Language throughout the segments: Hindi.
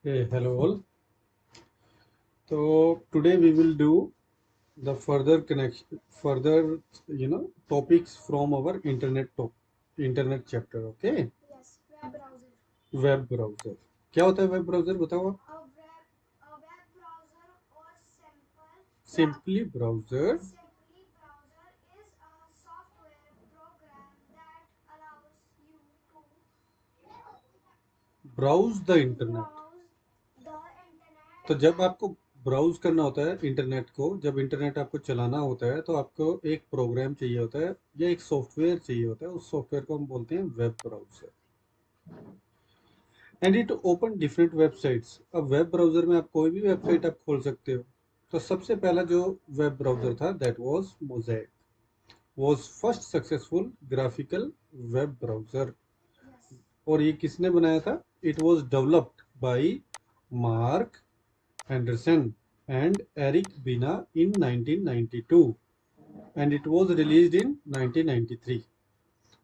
Hey, hello all. So today we will do the further connection, further topics from our internet chapter. Okay, Yes, web browser. web browser. क्या होता है वेब ब्राउजर बताओ आप? A web browser or Simply browser. browser is a software program that allows you to Browse the internet. browse the तो internet. जब आपको ब्राउज करना होता है इंटरनेट को, जब इंटरनेट आपको चलाना होता है तो आपको एक प्रोग्राम चाहिए होता है या एक सॉफ्टवेयर चाहिए होता है। उस सॉफ्टवेयर को हम बोलते हैं web browser. And it open different websites. अब वेब ब्राउजर में आप कोई भी वेबसाइट आप खोल सकते हो। तो सबसे पहला जो वेब ब्राउजर था that was Mosaic, was first successful graphical web browser. Yes. और ये किसने बनाया था? It was developed by Mark Andreessen and Eric Bina in 1992 and it was released in 1993.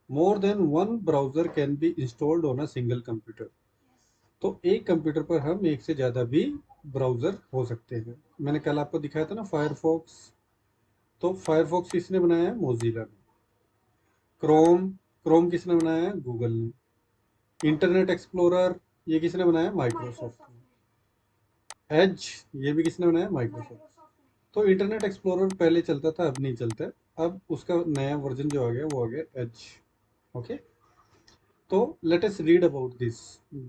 More than one browser can be installed on a single computer. Yes. तो एक कंप्यूटर पर हम एक से ज़्यादा भी ब्राउज़र हो सकते हैं। मैंने कल आपको दिखाया था ना फायरफॉक्स। तो फायरफॉक्स किसने बनाया है? मोजिला ने। क्रोम, क्रोम किसने बनाया है? गूगल ने। इंटरनेट एक्सप्लोरर ये किसने बनाया? माइक्रोसॉफ्ट Microsoft ने. ने। एज ये भी किसने बनाया? माइक्रोसॉफ्ट। Microsoft ने. तो इंटरनेट एक्सप्लोरर पहले चलता था, अब नहीं चलता। अब उसका नया वर्जन जो आ गया वो आ गया एज। ओके, तो let us read about this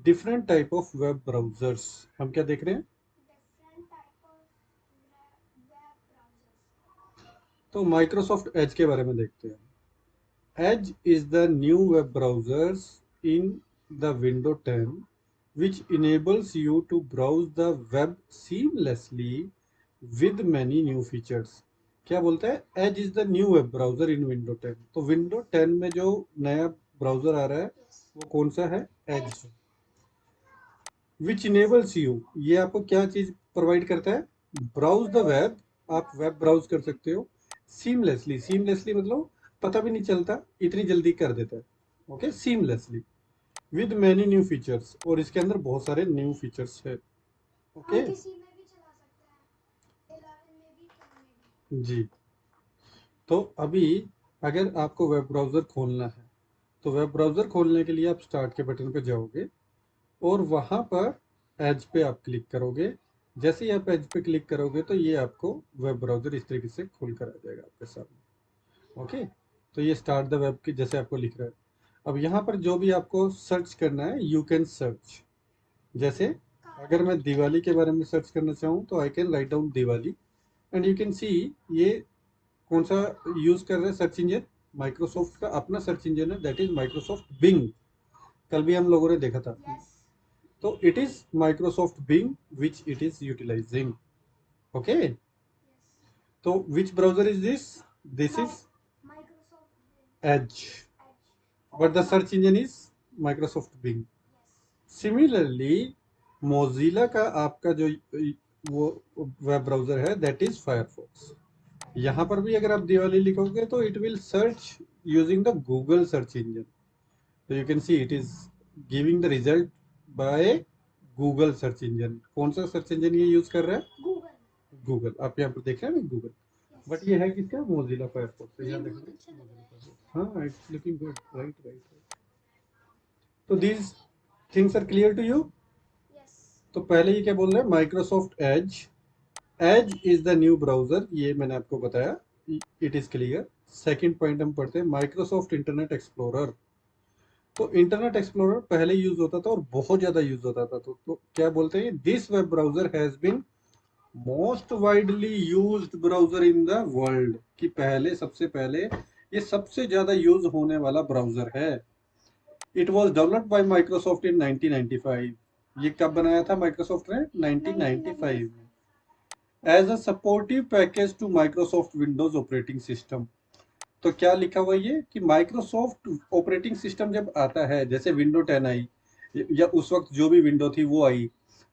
different type of web browsers. हम क्या देख रहे हैं? Different type of web browsers. तो माइक्रोसॉफ्ट एज के बारे में देखते हैं। Edge is the new web browsers in the window 10 which enables you to browse the web seamlessly with many new features। क्या बोलता है? Edge is the new web browser in window 10। तो विंडो 10 में जो नया ब्राउजर आ रहा है Yes. वो कौन सा है? Edge Edge. है। विच इनेबल्स यू, ये आपको क्या चीज प्रोवाइड करता है? ब्राउज द वेब, आप वेब ब्राउज कर सकते हो सीमलेसली। सीमलेसली मतलब पता भी नहीं चलता, इतनी जल्दी कर देता है। Okay, seamlessly with many new features, और इसके अंदर बहुत सारे न्यू फीचर्स है। हम ओके, किसी में भी चला सकते हैं, 11 में भी, 10 में भी. जी। तो अभी अगर आपको वेब ब्राउजर खोलना है तो वेब ब्राउजर खोलने के लिए आप स्टार्ट के बटन पे जाओगे और वहां पर एज पे आप क्लिक करोगे। जैसे ही आप एज पे क्लिक करोगे तो ये आपको वेब ब्राउजर इस तरीके से खुल कर आ जाएगा आपके सामने। ओके, तो ये स्टार्ट द वेब की जैसे आपको लिख रहा है। अब यहाँ पर जो भी आपको सर्च करना है यू कैन सर्च। जैसे अगर मैं दिवाली के बारे में सर्च करना चाहूँ तो I can write down Diwali and you can सी ये कौन सा यूज कर रहे हैं सर्च इंजन? माइक्रोसॉफ्ट का अपना सर्च इंजन है, दैट इज माइक्रोसॉफ्ट बिंग। कल भी हम लोगों ने देखा था। Yes. तो it is Microsoft Bing which it is utilising. Okay, Yes. तो which browser is this? This My is Microsoft Edge, Edge. But the search engine is Microsoft Bing. Yes. Similarly Mozilla का आपका जो वो वेब ब्राउजर है दैट इज फायरफॉक्स। यहाँ पर भी अगर आप दिवाली लिखोगे तो it will search using the Google search engine. तो you can see it is giving the result by Google search engine. कौन सा सर्च इंजन ये यूज कर रहा है? Google. गूगल। आप यहाँ पर देख रहे हैं ना गूगल, बट Yes. ये है किसका? Mozilla Firefox. ये यहाँ बहुत अच्छा लग रहा है. देखिए, हाँ it's looking good, right right. तो these things are clear to you. Yes. तो पहले ये क्या बोल रहे हैं? Microsoft Edge. Edge is the new browser, ये मैंने आपको बताया, it is clear. Second point हम पढ़ते हैं माइक्रोसॉफ्ट इंटरनेट एक्सप्लोरर। तो इंटरनेट एक्सप्लोरर पहले यूज होता था और बहुत ज्यादा यूज होता था। तो क्या बोलते हैं? This web browser has been most widely used browser in the world. कि पहले, सबसे पहले ये सबसे ज्यादा यूज होने वाला ब्राउजर है। It was developed by Microsoft in 1995। ये कब बनाया था माइक्रोसॉफ्ट ने? 1995 में। 1995. As a supportive package to Microsoft Windows operating system. तो क्या लिखा हुआ ये कि माइक्रोसॉफ्ट ऑपरेटिंग सिस्टम जब आता है, जैसे विंडो 10 आई या उस वक्त जो भी विंडो थी वो आई,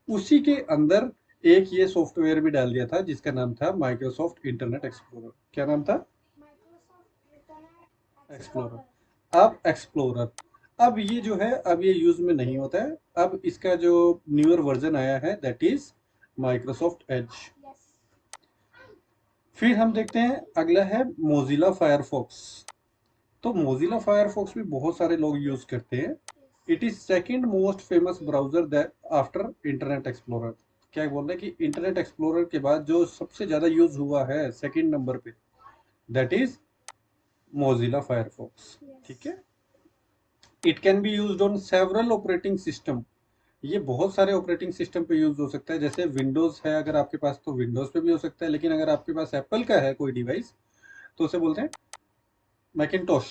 उसी के अंदर एक ये सॉफ्टवेयर भी डाल दिया था जिसका नाम था माइक्रोसॉफ्ट इंटरनेट एक्सप्लोरर। क्या नाम था? Microsoft Internet Explorer. एक्सप्लोरर। अब एक्सप्लोरर, अब ये जो है अब ये यूज में नहीं होता है। अब इसका जो न्यूअर वर्जन आया है that is Microsoft Edge. Yes. फिर हम देखते हैं अगला है मोजिला फायरफॉक्स। तो मोजिला फायरफॉक्स भी बहुत सारे लोग यूज करते हैं। Yes. It is second most famous browser that after internet explorer. क्या बोल रहे हैं कि इंटरनेट एक्सप्लोरर के बाद जो सबसे ज्यादा यूज हुआ है सेकंड नंबर पे दैट इज मोजिला फायरफॉक्स। ठीक Yes. है। It can be used on several operating system. ये बहुत सारे ऑपरेटिंग सिस्टम पे यूज हो सकता है। जैसे विंडोज है अगर आपके पास तो विंडोज पे भी हो सकता है, लेकिन अगर आपके पास एप्पल का है कोई डिवाइस तो उसे बोलते हैं मैकिनटोश,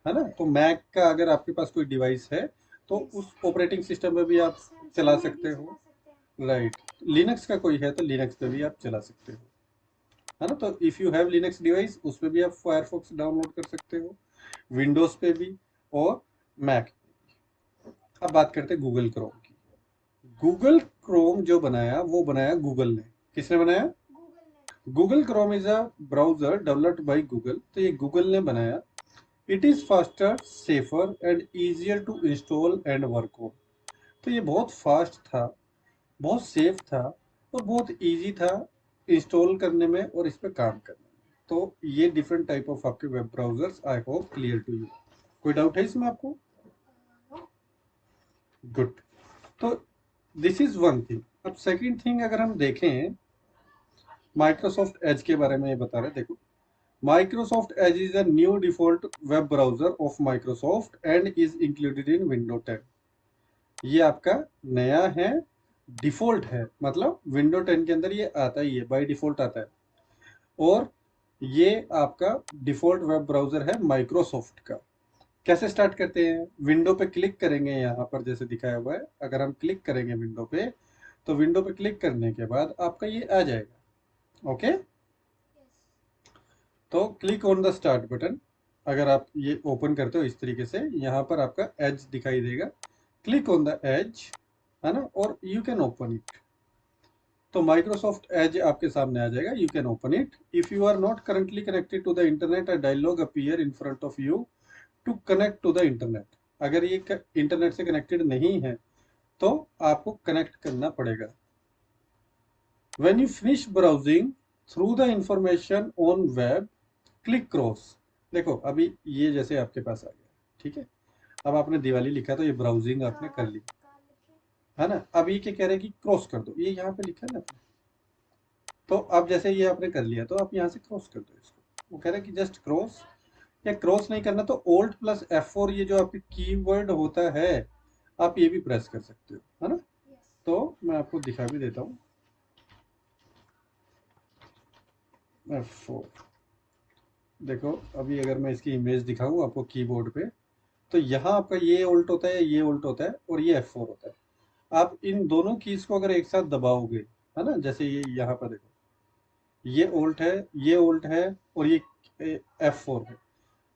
है ना। तो मैक का अगर आपके पास कोई डिवाइस है तो Yes. उस ऑपरेटिंग सिस्टम पे भी आप Samsung चला में भी सकते चला हो। सकते हैं। राइट। लिनक्स का कोई है तो लिनक्स पे भी आप चला सकते हो, है ना। तो if you have Linux device उस पे भी आप फायरफॉक्स डाउनलोड कर सकते हो, विंडोज पे भी और मैक। अब बात करते हैं गूगल क्रोम की। गूगल क्रोम जो बनाया वो बनाया गूगल ने। किसने बनाया? गूगल ने। Google Chrome is a browser developed by Google. तो ये गूगल ने बनाया। It is faster, safer and easier to install and work on. तो ये बहुत फास्ट था, बहुत सेफ था और बहुत इजी था इंस्टॉल करने में और इस पे काम करने में। तो ये डिफरेंट टाइप ऑफ आपके web browsers I hope clear to you. कोई डाउट है इसमें आपको? No. गुड। तो दिस इज वन थिंग। अब सेकंड थिंग अगर हम देखें माइक्रोसॉफ्ट एज के बारे में, ये बता रहे देखो। Microsoft Edge is a new default web browser of Microsoft and is included in Windows 10। ये आपका नया है, डिफॉल्ट है, मतलब विंडो 10 के अंदर ये आता ही है, बाय डिफॉल्ट आता है। और ये आपका डिफॉल्ट वेब ब्राउजर है माइक्रोसॉफ्ट का। कैसे स्टार्ट करते हैं? विंडो पे क्लिक करेंगे, यहाँ पर जैसे दिखाया हुआ है। अगर हम क्लिक करेंगे विंडो पे तो विंडो पे क्लिक करने के बाद आपका ये आ जाएगा। ओके। Yes. तो click on the start button. अगर आप ये ओपन करते हो इस तरीके से, यहाँ पर आपका एज दिखाई देगा। क्लिक ऑन द एज, है ना, और यू कैन ओपन इट। तो माइक्रोसॉफ्ट एज आपके सामने आ जाएगा, you can open it. If you are not currently connected to the internet, a dialog appear in front of you to connect to the internet. अगर ये इंटरनेट से कनेक्टेड नहीं है तो आपको कनेक्ट करना पड़ेगा। When you finish browsing through the information on web, click cross. देखो अभी ये जैसे आपके पास आ गया, ठीक है। अब आपने दिवाली लिखा तो ये ब्राउजिंग आपने कर ली, कहाँ लिखे? है ना। अब ये क्या कह रहे हैं कि क्रॉस कर दो, ये यहाँ पे लिखा है ना आपने। तो अब जैसे ये आपने कर लिया तो आप यहाँ से क्रॉस कर दो इसको। वो कह रहे हैं कि जस्ट क्रॉस, या क्रॉस नहीं करना तो Alt प्लस F4 ये जो आपके कीवर्ड होता है आप ये भी प्रेस कर सकते हो, है ना। Yes. तो मैं आपको दिखा भी देता हूँ। F4 देखो, अभी अगर मैं इसकी इमेज दिखाऊं आपको कीबोर्ड पे तो यहाँ आपका ये Alt होता है, ये Alt होता है और ये F4 होता है। आप इन दोनों कीज को अगर एक साथ दबाओगे, है ना, जैसे ये यहाँ पर देखो, ये Alt है, ये Alt है और ये F4 है।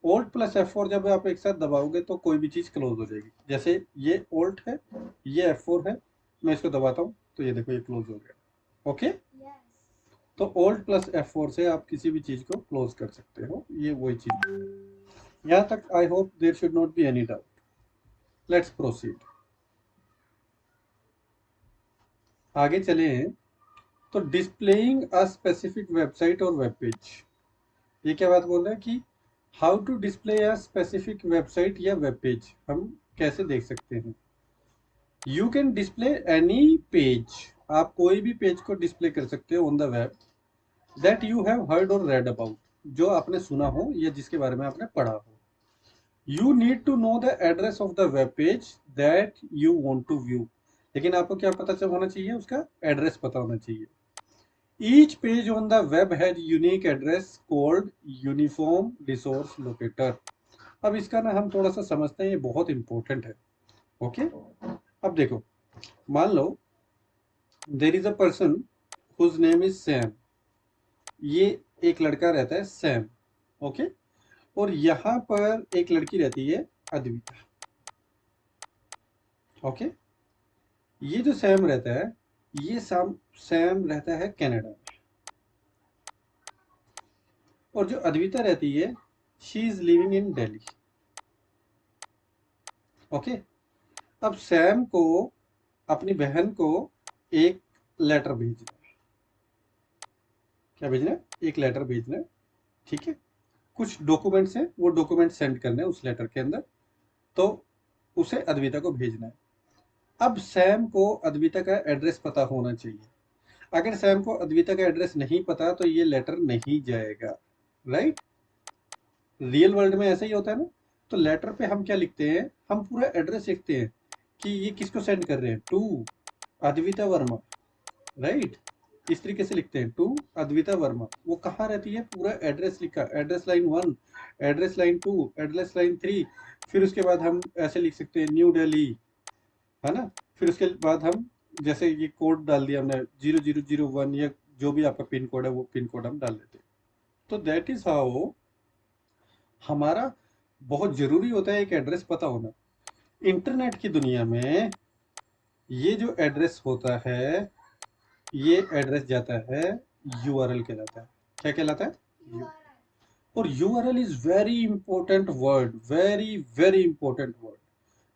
Alt प्लस F4 जब आप एक साथ दबाओगे तो कोई भी चीज क्लोज हो जाएगी। जैसे ये Alt है, ये F4 है, मैं इसको दबाता हूँ तो ये देखो ये क्लोज हो गया। ओके। Yes. तो Alt प्लस F4 से आप किसी भी चीज को क्लोज कर सकते हो, ये वही चीज है। यहाँ तक I hope there should not be any doubt. Let's proceed. आगे चले हैं तो डिस्प्लेइंग अ स्पेसिफिक वेबसाइट और वेब पेज। ये क्या बात बोल रहा है कि how to display a specific website या वेब पेज, हम कैसे देख सकते हैं। यू कैन डिस्प्ले एनी पेज। आप कोई भी पेज को डिस्प्ले कर सकते हो on the web that you have heard or read about, जो आपने सुना हो या जिसके बारे में आपने पढ़ा हो। You need to know the address of the web page that you want to view. लेकिन आपको क्या पता चल होना चाहिए, उसका एड्रेस पता होना चाहिए। Each page on the web has unique address called uniform resource locator. अब इसका ना हम थोड़ा सा समझते हैं, ये बहुत इंपॉर्टेंट है। ओके। अब देखो, मान लो there is a person whose name is Sam. ये एक लड़का रहता है सैम। ओके। और यहाँ पर एक लड़की रहती है अद्विता। ओके। ये जो सैम रहता है, ये सैम रहता है कनाडा में। और जो अद्विता रहती है she is living in Delhi. Okay. अब सैम को अपनी बहन को एक लेटर भेजना है। क्या भेजना है? एक लेटर भेजना है, ठीक है। कुछ डॉक्यूमेंट्स हैं, वो डॉक्यूमेंट सेंड करने हैं उस लेटर के अंदर, तो उसे अद्विता को भेजना है। अब सैम को अद्विता का एड्रेस पता होना चाहिए। अगर सैम को अद्विता का एड्रेस नहीं पता तो ये लेटर नहीं जाएगा, राइट। रियल वर्ल्ड में ऐसा ही होता है ना। तो लेटर पे हम क्या लिखते हैं, हम पूरा एड्रेस लिखते हैं कि ये किसको सेंड कर रहे हैं, टू अद्विता वर्मा, राइट। इस तरीके से लिखते हैं, टू अद्विता वर्मा। वो कहाँ रहती है, पूरा एड्रेस लिखा, address line 1, address line 2, address line 3। फिर उसके बाद हम ऐसे लिख सकते हैं, न्यू दिल्ली, है ना। फिर उसके बाद हम जैसे ये कोड डाल दिया हमने 0001, या जो भी आपका पिन कोड है वो पिन कोड हम डाल देते हैं। तो दैट इज हाउ हमारा बहुत जरूरी होता है एक एड्रेस पता होना। इंटरनेट की दुनिया में ये जो एड्रेस होता है, ये एड्रेस जाता है, यूआरएल कहलाता है। क्या कहलाता है? URL. और URL is very important word, very very important word.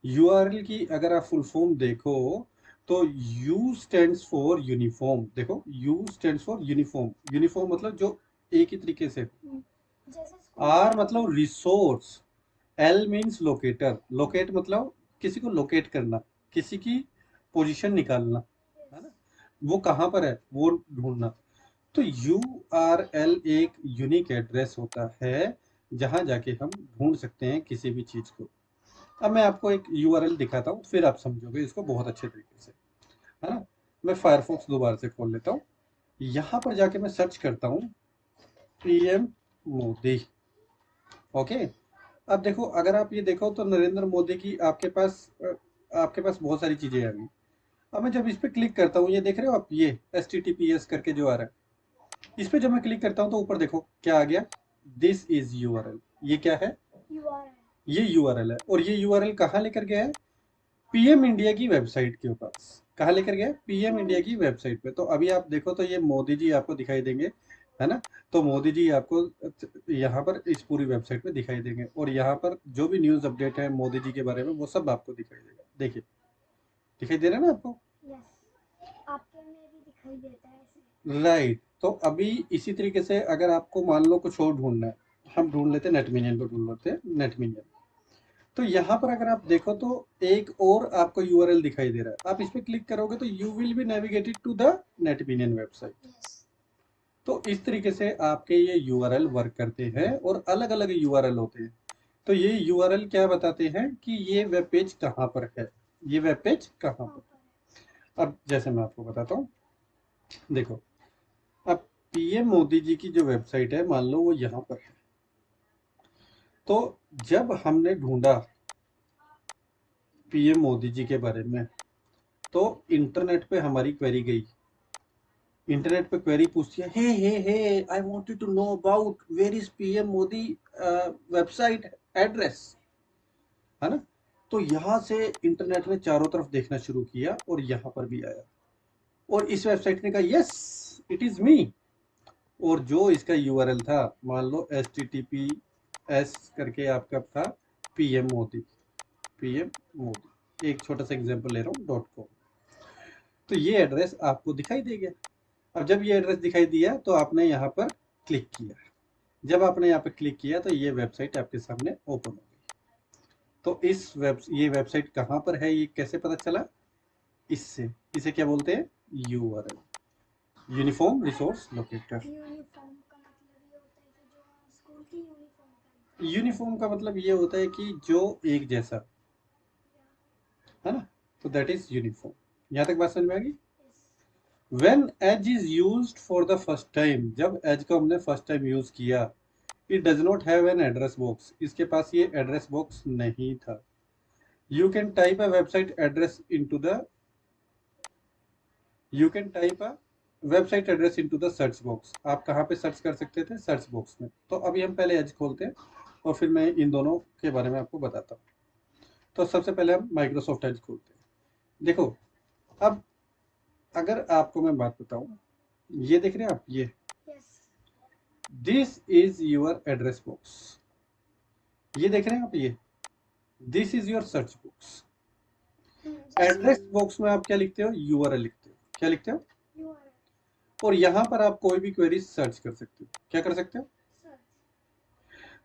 URL की अगर आप फुल फॉर्म देखो तो यू स्टैंड्स फॉर यूनिफॉर्म। देखो, you stands for uniform. Uniform मतलब जो एक ही तरीके से। जैसे स्कूल आर मतलब resource, L means locator. Locate मतलब किसी को लोकेट करना, किसी की पोजीशन निकालना, है ना। वो कहाँ पर है वो ढूंढना। तो यू आर एल एक यूनिक एड्रेस होता है जहां जाके हम ढूंढ सकते हैं किसी भी चीज को। अब मैं आपको एक यूआरएल दिखाता हूँ, फिर आप समझोगे इसको बहुत अच्छे तरीके से, है ना। मैं फायरफॉक्स दोबारा से खोल लेता हूँ। यहाँ पर जाके मैं सर्च करता हूँ पीएम मोदी। ओके। अब देखो, अगर आप ये देखो तो नरेंद्र मोदी की आपके पास बहुत सारी चीजें आ गई। अब मैं जब इस पे क्लिक करता हूँ, ये देख रहे हो आप, ये HTTPS करके जो आ रहा है, इस पे जब मैं क्लिक करता हूँ तो ऊपर देखो क्या आ गया, दिस इज यूआरएल। ये क्या है? URL. ये यूआरएल है। और ये यूआरएल कहाँ लेकर गया है? पीएम इंडिया की वेबसाइट के पास। कहाँ लेकर गया? पीएम इंडिया की वेबसाइट पे। तो अभी आप देखो तो ये मोदी जी आपको दिखाई देंगे, है ना। तो मोदी जी आपको यहाँ पर इस पूरी वेबसाइट पे दिखाई देंगे, और यहाँ पर जो भी न्यूज अपडेट है मोदी जी के बारे में वो सब आपको दिखाई देगा। देखिए, दिखाई दे रहा है ना आपको? यस, आपके में भी दिखाई देता है ऐसे. राइट। तो अभी इसी तरीके से अगर आपको मान लो कुछ और ढूंढना है, हम ढूंढ लेते हैं नेटमिनियन को, ढूंढ लेते हैं नेटमिनियन। तो यहाँ पर अगर आप देखो तो एक और आपको यूआरएल दिखाई दे रहा है। आप इस पे क्लिक करोगे तो you will be navigated to the Netminion website. Yes. तो इस तरीके से आपके ये यूआरएल वर्क करते हैं, और अलग अलग यूआरएल होते हैं। तो ये यूआरएल क्या बताते हैं कि ये वेब पेज कहाँ पर है, ये वेब पेज कहाँ पर। अब जैसे मैं आपको बताता हूँ, देखो, अब पीएम मोदी जी की जो वेबसाइट है, मान लो वो यहाँ पर है। तो जब हमने ढूंढा पीएम मोदी जी के बारे में, तो इंटरनेट पे हमारी क्वेरी गई। इंटरनेट पे क्वेरी पूछती है, hey I wanted to know about where is PM Modi website address, है ना। तो यहाँ से इंटरनेट ने चारों तरफ देखना शुरू किया और यहाँ पर भी आया, और इस वेबसाइट ने कहा यस इट इज मी। और जो इसका यूआरएल था, मान लो HTTPS करके आपका था, पीएम मोदी, पीएम मोदी, एक छोटा सा एग्जांपल ले रहा हूँ .com। तो ये एड्रेस आपको दिखाई देगा। अब जब ये एड्रेस दिखाई दिया तो आपने यहाँ पर क्लिक किया। जब आपने यहाँ पर क्लिक किया तो ये वेबसाइट आपके सामने ओपन हो गई। तो ये वेबसाइट कहाँ पर है, ये कैसे पता चला? इसे क्या बोलते हैं? URL, uniform resource locator. Uniform का मतलब ये होता है कि जो स्कूल की यूनिफॉर्म पहनते हैं. यूनिफॉर्म का मतलब ये होता है कि जो एक जैसा, है ना। तो दैट इज यूनिफॉर्म। यहाँ तक बात समझ में आ गई? Yes. When edge is used for the first time, जब edge को हमने फर्स्ट टाइम यूज किया, it does not have an address box, इसके पास ये एड्रेस बॉक्स नहीं था। You can type a website address into the you can type a website address into the search box। आप कहाँ पे सर्च कर सकते थे? सर्च बॉक्स में। तो अभी हम पहले एज खोलते हैं और फिर मैं इन दोनों के बारे में आपको बताता हूँ। तो सबसे पहले हम माइक्रोसॉफ्ट एज खोलते हैं। देखो, अब अगर आपको मैं बात बताऊं, ये देख रहे हैं आप, ये yes. This is your address box. ये देख रहे हैं आप, ये this is your search box. जैसे एड्रेस बॉक्स में आप क्या लिखते हो, यूआरएल लिखते हो। क्या लिखते हो? URL और यहाँ पर आप कोई भी क्वेरी सर्च कर सकते हो। क्या कर सकते हो? सर्च।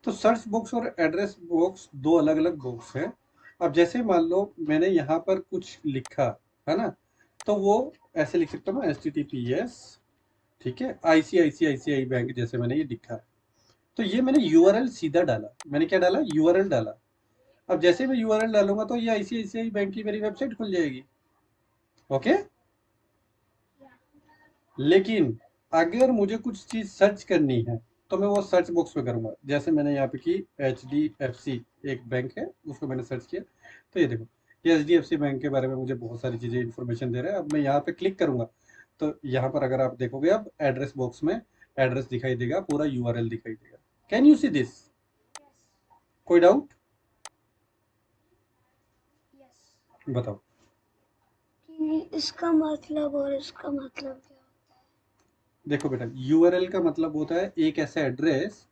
तो सर्च बॉक्स और एड्रेस बॉक्स दो अलग अलग बॉक्स हैं। अब जैसे मान लो मैंने यहाँ पर कुछ लिखा है ना, तो वो ऐसे लिख सकता हूँ HTTPS, ठीक है, ICICI बैंक, जैसे मैंने ये लिखा है। तो ये मैंने यूआरएल सीधा डाला। मैंने क्या डाला? यूआरएल डाला। अब जैसे मैं यूआरएल डालूंगा तो ये ICICI बैंक की मेरी वेबसाइट खुल जाएगी। ओके। लेकिन अगर मुझे कुछ चीज सर्च करनी है तो मैं वो सर्च बॉक्स में करूंगा। जैसे मैंने यहाँ पे की HDFC एक बैंक है, उसको मैंने सर्च किया। तो ये देखो, ये HDFC बैंक के बारे में मुझे बहुत सारी चीजें इंफॉर्मेशन दे रहा है। अब मैं यहाँ पे क्लिक करूंगा तो यहाँ पर अगर आप देखोगे, अब एड्रेस बॉक्स में एड्रेस दिखाई देगा, पूरा यूआरएल दिखाई देगा। Can you see this? कोई डाउट? यस। बताओ। कि इसका मतलब और इसका मतलब क्या होता है? देखो बेटा, यूआरएल का मतलब होता है एक ऐसा एड्रेस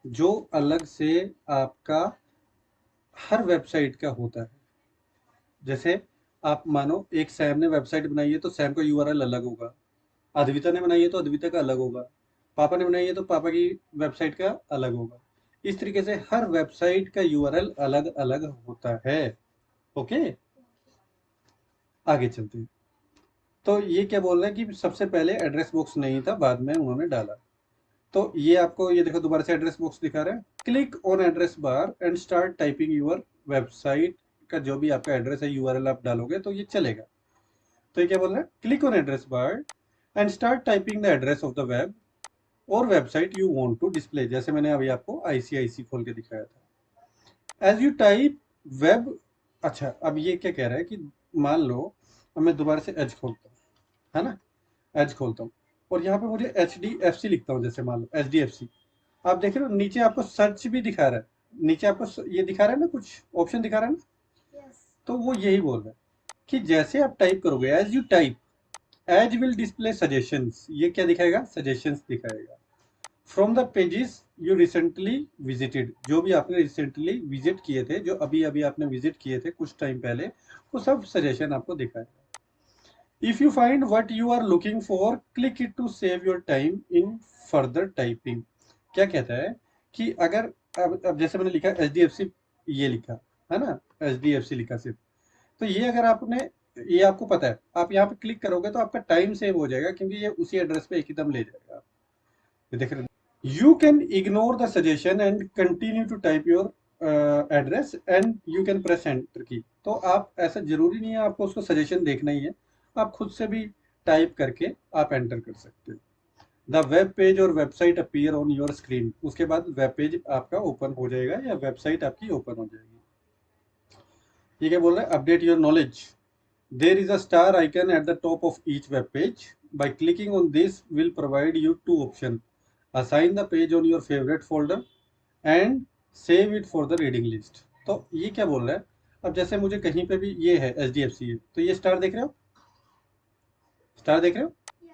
जो अलग से आपका हर वेबसाइट का होता है। जैसे आप मानो एक सैम ने वेबसाइट बनाई है तो सैम का यूआरएल अलग होगा, अद्विता ने बनाई है तो अद्विता का अलग होगा, पापा ने बनाई है तो पापा की वेबसाइट का अलग होगा। इस तरीके से हर वेबसाइट का यूआरएल अलग अलग होता है। ओके, आगे चलते हैं। तो ये क्या बोल रहा है कि सबसे पहले एड्रेस बॉक्स नहीं था, बाद में उन्होंने डाला। तो ये आपको, ये देखो दोबारा से एड्रेस बॉक्स दिखा रहा है। Click on address bar and start typing your website का जो भी आपका एड्रेस है, यूआरएल आप डालोगे तो ये चलेगा। तो ये क्या बोल रहा है? Click on address bar and start typing the address of the web और website you want to display. जैसे मैंने अभी आपको आईसीआईसी खोल के दिखाया था। एज यू टाइप वेब, अच्छा अब ये क्या कह रहा है कि मान लो अब मैं दोबारा से एज खोलता हूँ, है ना, एज खोलता हूँ और यहाँ पे मुझे HDFC लिखता हूँ। जैसे मान लो HDFC, आप देख रहे हो नीचे आपको सर्च भी दिखा रहा है, नीचे आपको ये दिखा रहा है ना, कुछ ऑप्शन दिखा रहा है ना। यस। तो वो यही बोल रहा है कि जैसे आप टाइप करोगे, as you type, Edge will display suggestions. ये क्या दिखाएगा? सजेशंस दिखाएगा। From the pages you recently visited, जो भी आपने रिसेंटली विजिट किए थे, जो अभी अभी आपने विजिट किए थे कुछ टाइम पहले, वो सब सजेशन आपको दिखाएगा। If you find what you are looking for, click it to save your time in further typing. क्या कहता है कि अगर अब जैसे मैंने लिखा HDFC, ये लिखा है ना, HDFC लिखा सिर्फ, तो ये अगर आपने, ये आपको पता है, आप यहाँ पे क्लिक करोगे तो आपका टाइम सेव हो जाएगा, क्योंकि ये उसी एड्रेस पे एकदम ले जाएगा। ये देख रहे, you can ignore the suggestion and continue to type your address and you can press enter key. तो आप, ऐसा जरूरी नहीं है आपको उसको सजेशन देखना ही है, आप खुद से भी टाइप करके आप एंटर कर सकते हो। द वेब पेज और website appear on your screen, उसके बाद वेब पेज आपका ओपन हो जाएगा या वेबसाइट आपकी ओपन हो जाएगी। ये क्या बोल रहा है? Update your knowledge, there is a star icon at the top of each web page, by clicking on this will provide you two option, assign the page on your favorite folder and save it for the reading list। तो ये क्या बोल रहा है? अब जैसे मुझे कहीं पे भी, ये है HDFC है, तो ये स्टार देख रहे हो, स्टार देख रहे हो, यस।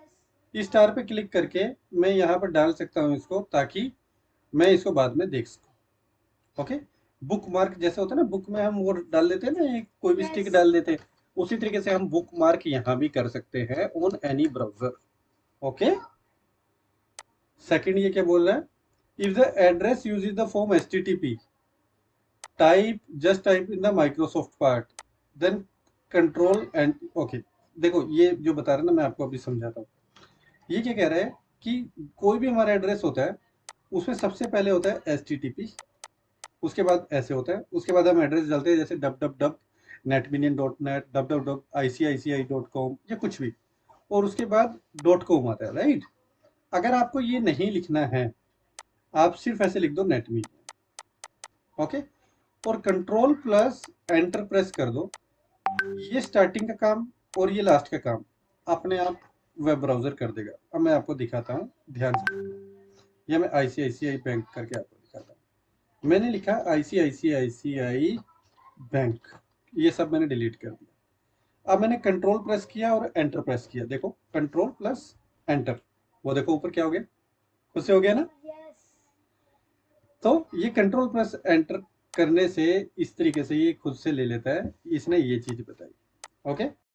इस स्टार पे क्लिक करके मैं यहाँ पर डाल सकता हूँ इसको, ताकि मैं इसको बाद में देख सकूँ। ओके, बुक मार्क जैसे होता है ना, बुक में हम वो डाल देते हैं ना, एक कोई भी स्टिक डाल देते हैं, उसी तरीके से हम बुक मार्क यहाँ भी कर सकते हैं on any browser. Okay, second ये क्या बोल रहा है? If the address uses the form HTTP, type, just type in the Microsoft part, then control end, okay. देखो ये जो बता रहा है ना, मैं आपको अभी समझाता हूँ। ये क्या कह रहा है कि कोई भी हमारा एड्रेस होता है, उसमें सबसे पहले होता है HTTP, उसके बाद ऐसे होता है, उसके बाद हम एड्रेस डालते हैं, जैसे www.netminion.net, www.icici.com या कुछ भी, और उसके बाद .com आता है, राइट। अगर आपको ये नहीं लिखना है, आप सिर्फ ऐसे लिख दो नेटमी, ओके, और कंट्रोल प्लस एंटर प्रेस कर दो। ये स्टार्टिंग का काम और ये लास्ट का काम अपने आप वेब ब्राउजर कर देगा। अब मैं आपको दिखाता हूँ, ध्यान से। ये मैं ICICI बैंक करके आपको दिखाता हूँ। मैंने लिखा ICICI बैंक, ये सब मैंने डिलीट कर दिया। अब मैंने कंट्रोल प्रेस किया और एंटर प्रेस किया, देखो कंट्रोल प्लस एंटर, वो देखो ऊपर क्या हो गया, खुद से हो गया ना। यस। तो ये कंट्रोल प्लस एंटर करने से इस तरीके से ये खुद से ले लेता है, इसने ये चीज़ बताई। ओके।